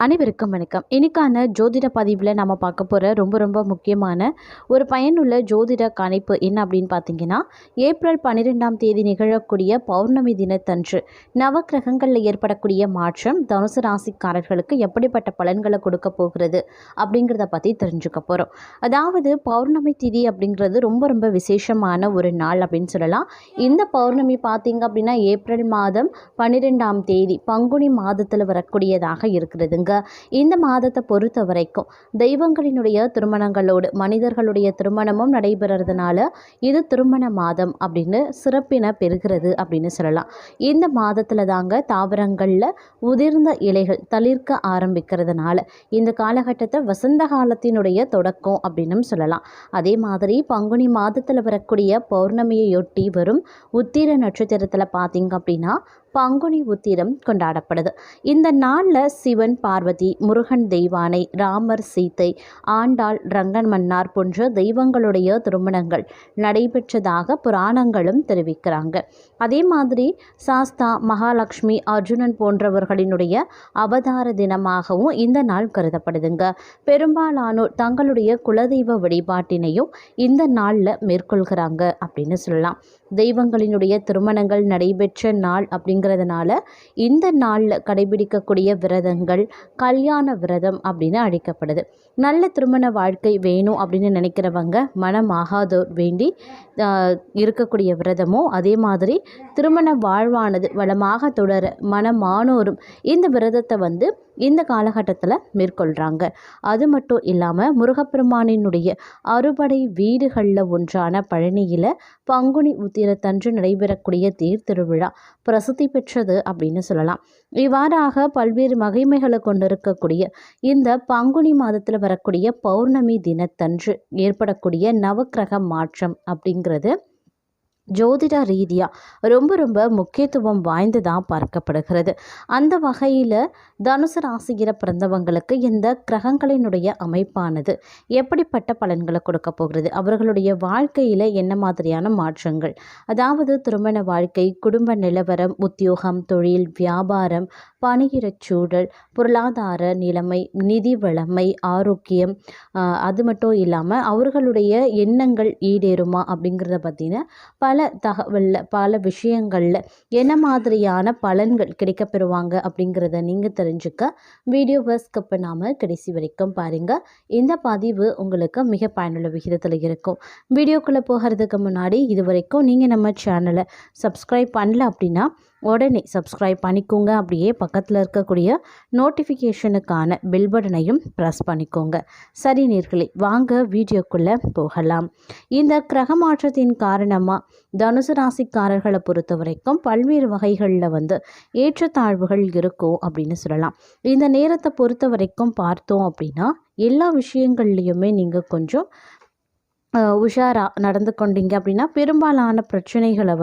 அனைவருக்கும் வணக்கம். இன்னைக்கான ஜோதிட பதிவில் நம்ம பார்க்க போகிற ரொம்ப முக்கியமான ஒரு பயனுள்ள ஜோதிட கணிப்பு என்ன அப்படின்னு பார்த்தீங்கன்னா, ஏப்ரல் 12ஆம் தேதி நிகழக்கூடிய பௌர்ணமி தினத்தன்று நவக்கிரகங்களில் ஏற்படக்கூடிய மாற்றம் தனுசு ராசிக்காரர்களுக்கு எப்படிப்பட்ட பலன்களை கொடுக்க போகிறது அப்படிங்கிறத பற்றி தெரிஞ்சுக்க போகிறோம். அதாவது பௌர்ணமி திதி அப்படிங்கிறது ரொம்ப விசேஷமான ஒரு நாள் அப்படின்னு சொல்லலாம். இந்த பௌர்ணமி பார்த்தீங்க அப்படின்னா ஏப்ரல் மாதம் 12ஆம் தேதி பங்குனி மாதத்தில் வரக்கூடியதாக இருக்கிறதுங்க. இந்த மாதத்தை பொறுத்த வரைக்கும் தெய்வங்களினுடைய திருமணங்களோடு மனிதர்களுடைய திருமணமும் நடைபெறதுனால இது திருமண மாதம் அப்படின்னு சிறப்பின பெறுகிறது அப்படின்னு சொல்லலாம். இந்த மாதத்துல தாங்க தாவரங்கள்ல உதிர்ந்த இலைகள் தளிர்க்க ஆரம்பிக்கிறதுனால இந்த காலகட்டத்தை வசந்த காலத்தினுடைய தொடக்கம் அப்படின்னு சொல்லலாம். அதே மாதிரி பங்குனி மாதத்துல வரக்கூடிய பௌர்ணமியையொட்டி வரும் உத்திர நட்சத்திரத்துல பார்த்தீங்க அப்படின்னா பங்குனி உத்திரம் கொண்டாடப்படுது. இந்த நாளில் சிவன் பார்வதி, முருகன் தெய்வானை, ராமர் சீத்தை, ஆண்டாள் ரங்கன் மன்னார் போன்ற தெய்வங்களுடைய திருமணங்கள் நடைபெற்றதாக புராணங்களும் தெரிவிக்கிறாங்க. அதே மாதிரி சாஸ்தா, மகாலட்சுமி, அர்ஜுனன் போன்றவர்களினுடைய அவதார தினமாகவும் இந்த நாள் கருதப்படுதுங்க. பெரும்பாலானோர் தங்களுடைய குலதெய்வ வழிபாட்டினையும் இந்த நாளில் மேற்கொள்கிறாங்க அப்படின்னு சொல்லலாம். தெய்வங்களினுடைய திருமணங்கள் நடைபெற்ற நாள் அப்படிங்கிறதுனால இந்த நாளில் கடைபிடிக்கக்கூடிய விரதங்கள் கல்யாண விரதம் அப்படின்னு அழைக்கப்படுது. நல்ல திருமண வாழ்க்கை வேணும் அப்படின்னு நினைக்கிறவங்க மனமாகாதோர் வேண்டி இருக்கக்கூடிய விரதமும், அதே மாதிரி திருமண வாழ்வானது வளமாக தொடர மனமானோரும் இந்த விரதத்தை இந்த காலகட்டத்தில் மேற்கொள்கிறாங்க. அது மட்டும் இல்லாமல் முருகப்பெருமானினுடைய அறுபடை வீடுகளில் ஒன்றான பழனியில் பங்குனி உத்திரத்தன்று நடைபெறக்கூடிய தேர் திருவிழா பிரசித்தி பெற்றது அப்படின்னு சொல்லலாம். இவ்வாறாக பல்வேறு மகிமைகளை கொண்டிருக்கக்கூடிய இந்த பங்குனி மாதத்தில் வரக்கூடிய பௌர்ணமி தினத்தன்று ஏற்படக்கூடிய நவக்கிரக மாற்றம் அப்படிங்கிறது ஜோதிட ரீதியாக ரொம்ப முக்கியத்துவம் வாய்ந்ததாக பார்க்கப்படுகிறது. அந்த வகையில் தனுசு ராசியில் பிறந்தவங்களுக்கு இந்த கிரகங்களினுடைய அமைப்பானது எப்படிப்பட்ட பலன்களை கொடுக்க போகிறது, அவர்களுடைய வாழ்க்கையில் என்ன மாதிரியான மாற்றங்கள், அதாவது திருமண வாழ்க்கை, குடும்ப நிலவரம், உத்தியோகம், தொழில், வியாபாரம், பணியிடச் சூழல், பொருளாதார நிலைமை, நிதி வளமை, ஆரோக்கியம், அது மட்டும் இல்லாமல் அவர்களுடைய எண்ணங்கள் ஈடேறுமா அப்படிங்கிறத பற்றின பல தகவலில் பல விஷயங்களில் என்ன மாதிரியான பலன்கள் கிடைக்கப்பெறுவாங்க அப்படிங்கிறத நீங்கள் தெரிஞ்சுக்க வீடியோவை ஸ்கிப் பண்ணாமல் கடைசி வரைக்கும் பாருங்கள். இந்த பதிவு உங்களுக்கு மிக பயனுள்ள விகிதத்தில் இருக்கும். வீடியோக்குள்ளே போகிறதுக்கு முன்னாடி இது வரைக்கும் நீங்கள் நம்ம சேனலை சப்ஸ்கிரைப் பண்ணல அப்படின்னா உடனே சப்ஸ்கிரைப் பண்ணிக்கோங்க. அப்படியே பக்கத்தில் இருக்கக்கூடிய நோட்டிஃபிகேஷனுக்கான பெல் பட்டனையும் ப்ரெஸ் பண்ணிக்கோங்க. சரி நேர்களே, வாங்க வீடியோக்குள்ளே போகலாம். இந்த கிரக மாற்றத்தின் காரணமாக தனுசு ராசிக்காரர்களை பொறுத்த வரைக்கும் பல்வேறு வகைகளில் ஏற்றத்தாழ்வுகள் இருக்கும் அப்படின்னு சொல்லலாம். இந்த நேரத்தை பொறுத்த வரைக்கும் பார்த்தோம் அப்படின்னா எல்லா விஷயங்கள்லையுமே நீங்கள் கொஞ்சம் உஷாராக நடந்து கொண்டீங்க அப்படின்னா பெரும்பாலான பிரச்சனைகளை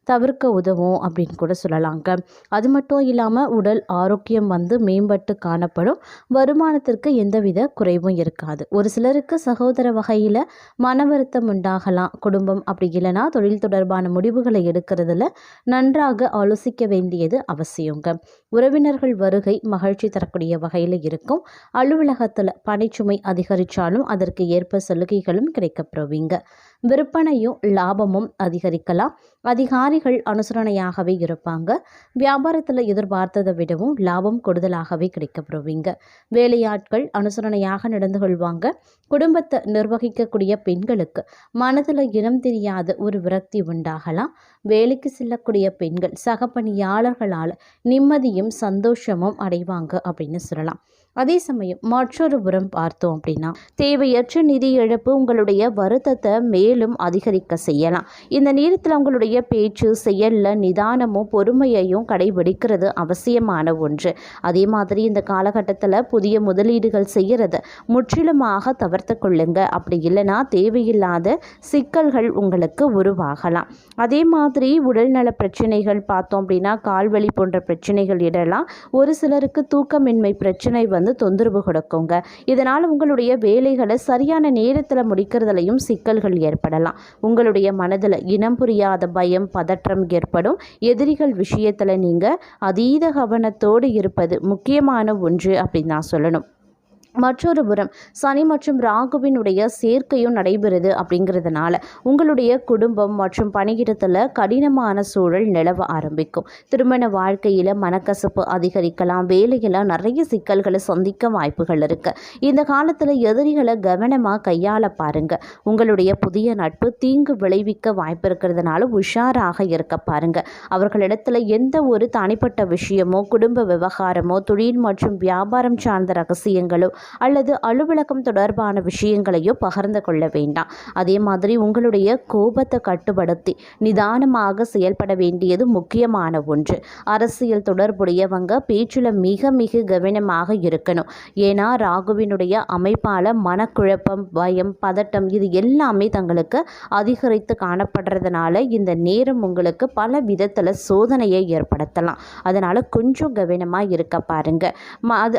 தவிர்க்க உதவும் அப்படின்னு கூட சொல்லலாங்க. அது மட்டும் இல்லாமல் உடல் ஆரோக்கியம் மேம்பட்டு காணப்படும். வருமானத்திற்கு எந்தவித குறைவும் இருக்காது. ஒரு சிலருக்கு சகோதர வகையில் மன வருத்தம் உண்டாகலாம். குடும்பம் அப்படி இல்லைனா தொழில் தொடர்பான முடிவுகளை எடுக்கிறதுல நன்றாக ஆலோசிக்க வேண்டியது அவசியங்க. உறவினர்கள் வருகை மகிழ்ச்சி தரக்கூடிய வகையில் இருக்கும். அலுவலகத்தில் பணிச்சுமை அதிகரித்தாலும் அதற்கு ஏற்ப சலுகைகளும் கிடைக்கப்பெறுவீங்க. விற்பனையும் லாபமும் அதிகரிக்கலாம். அதிகாரிகள் அனுசரணையாகவே இருப்பாங்க. வியாபாரத்தில் எதிர்பார்த்ததை விடவும் லாபம் கூடுதலாகவே கிடைக்கப்பெறுவீங்க. வேலையாட்கள் அனுசரணையாக நடந்து கொள்வாங்க. குடும்பத்தை நிர்வகிக்கக்கூடிய பெண்களுக்கு மனதில் இனம் தெரியாத ஒரு விரக்தி உண்டாகலாம். வேலைக்கு செல்லக்கூடிய பெண்கள் சக பணியாளர்களால் நிம்மதியும் சந்தோஷமும் அடைவாங்க அப்படின்னு சொல்லலாம். அதே சமயம் மற்றொரு புறம் பார்த்தோம் அப்படின்னா தேவையற்ற நிதி இழப்பு உங்களுடைய வருத்தத்தை மேலும் அதிகரிக்க செய்யலாம். இந்த நேரத்தில் உங்களுடைய பேச்சு செயலில் நிதானமும் பொறுமையையும் கடைபிடிக்கிறது அவசியமான ஒன்று. அதே மாதிரி இந்த காலகட்டத்தில் புதிய முதலீடுகள் செய்கிறத முற்றிலுமாக தவிர்த்து கொள்ளுங்க. அப்படி இல்லைன்னா தேவையில்லாத சிக்கல்கள் உங்களுக்கு உருவாகலாம். அதே மாதிரி உடல்நல பிரச்சனைகள் பார்த்தோம் அப்படின்னா கால்வலி போன்ற பிரச்சனைகள் இடலாம். ஒரு சிலருக்கு தூக்கமின்மை பிரச்சனை வந்து தொந்தரவு கொடுக்குங்க. இதனால் உங்களுடைய வேலைகளை சரியான நேரத்தில் முடிக்கிறதுலையும் சிக்கல்கள் ஏற்படலாம். உங்களுடைய மனதில் இனம் புரியாத பயம், பதற்றம் ஏற்படும். எதிரிகள் விஷயத்தில் நீங்கள் அதீத கவனத்தோடு இருப்பது முக்கியமான ஒன்று அப்படின்னு நான் சொல்லணும். மற்றொரு புறம் சனி மற்றும் ராகுவினுடைய சேர்க்கையும் நடைபெறுது. அப்படிங்கிறதுனால உங்களுடைய குடும்பம் மற்றும் பணியிடத்தில் கடினமான சூழல் நிலவ ஆரம்பிக்கும். திருமண வாழ்க்கையில் மனக்கசப்பு அதிகரிக்கலாம். வேலையில் நிறைய சிக்கல்களை சந்திக்க வாய்ப்புகள் இருக்கு. இந்த காலத்தில் எதிரிகளை கவனமாக கையாள பாருங்க. உங்களுடைய புதிய நட்பு தீங்கு விளைவிக்க வாய்ப்பு இருக்கிறதுனால உஷாராக இருக்க பாருங்க. அவர்களிடத்துல எந்த ஒரு தனிப்பட்ட விஷயமோ, குடும்ப விவகாரமோ, தொழில் மற்றும் வியாபாரம் சார்ந்த ரகசியங்களோ அல்லது அலுவலகம் தொடர்பான விஷயங்களையோ பகிர்ந்து கொள்ள வேண்டாம். அதே மாதிரி உங்களுடைய கோபத்தை கட்டுப்படுத்தி நிதானமாக செயல்பட வேண்டியது முக்கியமான ஒன்று. அரசியல் தொடர்புடையவங்க பேச்சில் மிக மிக கவனமாக இருக்கணும். ஏன்னா ராகுவினுடைய அமைப்பால் மனக்குழப்பம், பயம், பதட்டம் இது எல்லாமே தங்களுக்கு அதிகரித்து காணப்படுறதுனால இந்த நேரம் உங்களுக்கு பல விதத்தில் சோதனையை ஏற்படுத்தலாம். அதனால் கொஞ்சம் கவனமாக இருக்க பாருங்க.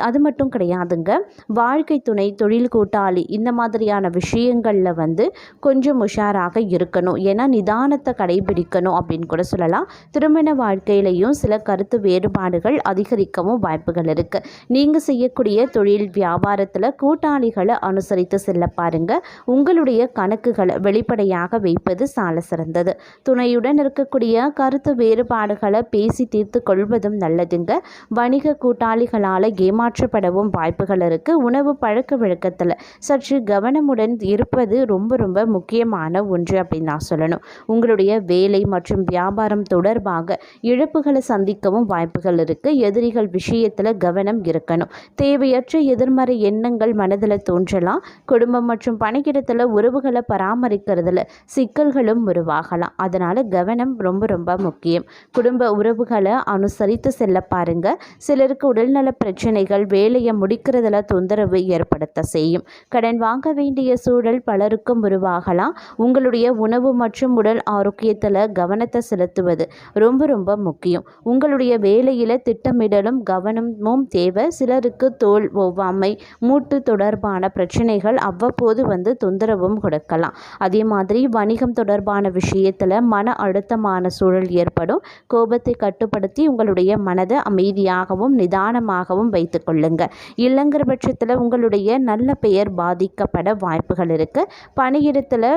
அது மட்டும் கிடையாதுங்க. வாழ்க்கை துணை, தொழில் கூட்டாளி இந்த மாதிரியான விஷயங்களில் வந்து கொஞ்சம் உஷாராக இருக்கணும். ஏன்னா நிதானத்தை கடைபிடிக்கணும் அப்படின்னு கூட சொல்லலாம். திருமண வாழ்க்கையிலையும் சில கருத்து வேறுபாடுகள் அதிகரிக்கவும் வாய்ப்புகள் இருக்குது. நீங்கள் செய்யக்கூடிய தொழில் வியாபாரத்தில் கூட்டாளிகளை அனுசரித்து செல்ல பாருங்க. உங்களுடைய கணக்குகளை வெளிப்படையாக வைப்பது சால சிறந்தது. துணையுடன் இருக்கக்கூடிய கருத்து வேறுபாடுகளை பேசி தீர்த்து கொள்வதும் நல்லதுங்க. வணிக கூட்டாளிகளால் ஏமாற்றப்படவும் வாய்ப்புகள் இருக்குது. உணவு பழக்க வழக்கத்தில் சற்று கவனமுடன் இருப்பது ரொம்ப ரொம்ப முக்கியமான ஒன்று அப்படின்னு நான் சொல்லணும். உங்களுடைய வேலை மற்றும் வியாபாரம் தொடர்பாக இழப்புகளை சந்திக்கவும் வாய்ப்புகள் இருக்குது. எதிரிகள் விஷயத்தில் கவனம் இருக்கணும். தேவையற்ற எதிர்மறை எண்ணங்கள் மனதில் தோன்றலாம். குடும்பம் மற்றும் பணியிடத்தில் உறவுகளை பராமரிக்கிறதுல சிக்கல்களும் உருவாகலாம். அதனால் கவனம் ரொம்ப ரொம்ப முக்கியம். குடும்ப உறவுகளை அனுசரித்து செல்ல பாருங்க. சிலருக்கு உடல்நல பிரச்சனைகள் வேலையை முடிக்கிறதுல தொந்தரவு ஏற்படுத்த செய்யும். கடன் வாங்க வேண்டிய சூழல் பலருக்கும் உருவாகலாம். உங்களுடைய உணவு மற்றும் உடல் ஆரோக்கியத்தில் கவனத்தை செலுத்துவது ரொம்ப ரொம்ப முக்கியம். உங்களுடைய வேலையில் திட்டமிடலும் கவனமும் தேவை. சிலருக்கு தோல் ஒவ்வாமை, மூட்டு தொடர்பான பிரச்சனைகள் அவ்வப்போது வந்து தொந்தரவும் கொடுக்கலாம். அதே மாதிரி வணிகம் தொடர்பான விஷயத்தில் மன அழுத்தமான சூழல் ஏற்படும். கோபத்தை கட்டுப்படுத்தி உங்களுடைய மனதை அமைதியாகவும் நிதானமாகவும் வைத்து கொள்ளுங்க. இல்லைங்கிற பட்சத்தில் உங்களுடைய நல்ல பெயர் பாதிக்கப்பட வாய்ப்புகள் இருக்குது. பணியிடத்தில்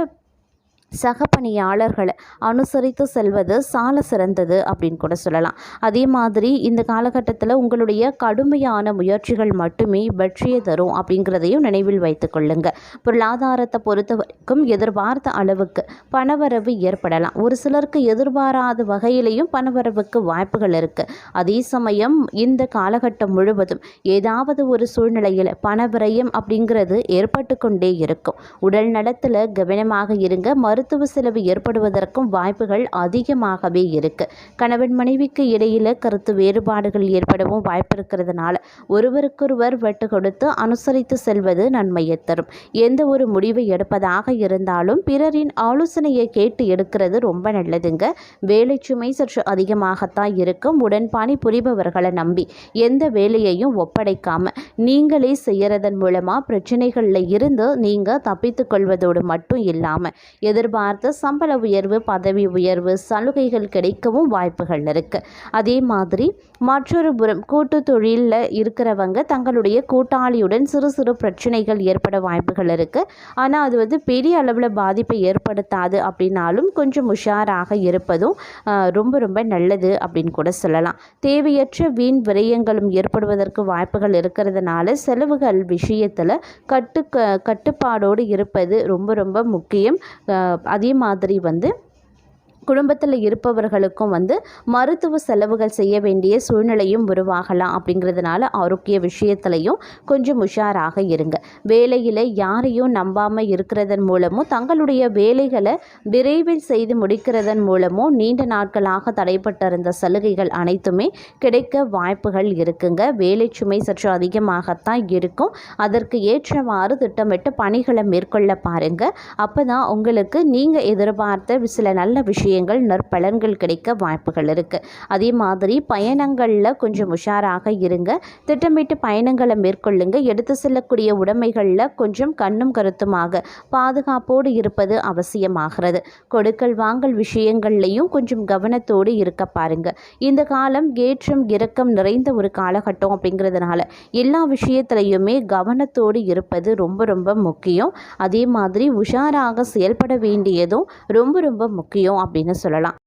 சக பணியாளர்களை அனுசரித்து செல்வது சால சிறந்தது அப்படின்னு கூட சொல்லலாம். அதே மாதிரி இந்த காலகட்டத்தில் உங்களுடைய கடுமையான முயற்சிகள் மட்டுமே வெற்றியை தரும் அப்படிங்கிறதையும் நினைவில் வைத்து கொள்ளுங்க. பொருளாதாரத்தை பொறுத்த வரைக்கும் எதிர்பார்த்த அளவுக்கு பணவரவு ஏற்படலாம். ஒரு சிலருக்கு எதிர்பாராத வகையிலையும் பணவரவுக்கு வாய்ப்புகள் இருக்குது. அதே சமயம் இந்த காலகட்டம் முழுவதும் ஏதாவது ஒரு சூழ்நிலையில் பணவிரயம் அப்படிங்கிறது ஏற்பட்டு கொண்டே இருக்கும். உடல் நலத்தில் கவனமாக இருங்க. மருத்துவ செலவு ஏற்படுவதற்கும் வாய்ப்புகள் அதிகமாகவே இருக்கு. கணவன் மனைவிக்கு இடையில கருத்து வேறுபாடுகள் ஏற்படவும் வாய்ப்பு இருக்கிறதுனால ஒருவருக்கொருவர் வெட்டு கொடுத்து அனுசரித்து செல்வது நன்மையை தரும். எந்த ஒரு முடிவை எடுப்பதாக இருந்தாலும் பிறரின் ஆலோசனையை கேட்டு எடுக்கிறது ரொம்ப நல்லதுங்க. வேலை சுமை சற்று அதிகமாகத்தான் இருக்கும். உடன் பணி புரிபவர்களை நம்பி எந்த வேலையையும் ஒப்படைக்காம நீங்களே செய்யறதன் மூலமா பிரச்சனைகள்ல இருந்து நீங்க தப்பித்து கொள்வதோடு மட்டும் இல்லாம எதிர்பார்த்த சம்பள உயர்வு, பதவி உயர்வு, சலுகைகள் கிடைக்கவும் வாய்ப்புகள் இருக்கு. அதே மாதிரி மற்றொரு புறம் கூட்டு தொழிலில் இருக்கிறவங்க தங்களுடைய கூட்டாளியுடன் சிறு சிறு பிரச்சனைகள் ஏற்பட வாய்ப்புகள் இருக்கு. ஆனால் அது வந்து பெரிய அளவில் பாதிப்பை ஏற்படுத்தாது. அப்படின்னாலும் கொஞ்சம் உஷாராக இருப்பதும் ரொம்ப ரொம்ப நல்லது அப்படின்னு கூட சொல்லலாம். தேவையற்ற வீண் விரயங்களும் ஏற்படுவதற்கு வாய்ப்புகள் இருக்கிறதுனால செலவுகள் விஷயத்தில் கட்டுப்பாடோடு இருப்பது ரொம்ப ரொம்ப முக்கியம். அதே மாதிரி வந்து குடும்பத்தில் இருப்பவர்களுக்கும் வந்து மருத்துவ செலவுகள் செய்ய வேண்டிய சூழ்நிலையும் உருவாகலாம். அப்படிங்கிறதுனால ஆரோக்கிய விஷயத்திலையும் கொஞ்சம் உஷாராக இருங்க. வேலையில் யாரையும் நம்பாமல் இருக்கிறதன் மூலமும் தங்களுடைய வேலைகளை விரைவில் செய்து முடிக்கிறதன் மூலமும் நீண்ட நாட்களாக தடைப்பட்டிருந்த சலுகைகள் அனைத்துமே கிடைக்க வாய்ப்புகள் இருக்குங்க. வேலை சுமை சற்று அதிகமாகத்தான் இருக்கும். அதற்கு ஏற்றவாறு திட்டமிட்டு பணிகளை மேற்கொள்ள பாருங்க. அப்போ தான் உங்களுக்கு நீங்கள் எதிர்பார்த்த சில நல்ல விஷயம் விஷயங்கள் நற்பலன்கள் கிடைக்க வாய்ப்புகள் இருக்குது. அதே மாதிரி பயணங்களில் கொஞ்சம் உஷாராக இருங்க. திட்டமிட்டு பயணங்களை மேற்கொள்ளுங்க. எடுத்து செல்லக்கூடிய உடைமைகளில் கொஞ்சம் கண்ணும் கருத்துமாக பாதுகாப்போடு இருப்பது அவசியமாகிறது. கொடுக்கல் வாங்கல் விஷயங்கள்லையும் கொஞ்சம் கவனத்தோடு இருக்க பாருங்க. இந்த காலம் ஏற்றம் இறக்கம் நிறைந்த ஒரு காலகட்டம் அப்படிங்கிறதுனால எல்லா விஷயத்திலையுமே கவனத்தோடு இருப்பது ரொம்ப ரொம்ப முக்கியம். அதே மாதிரி உஷாராக செயல்பட வேண்டியதும் ரொம்ப ரொம்ப முக்கியம் அப்படின்னு சொல்லலாம்.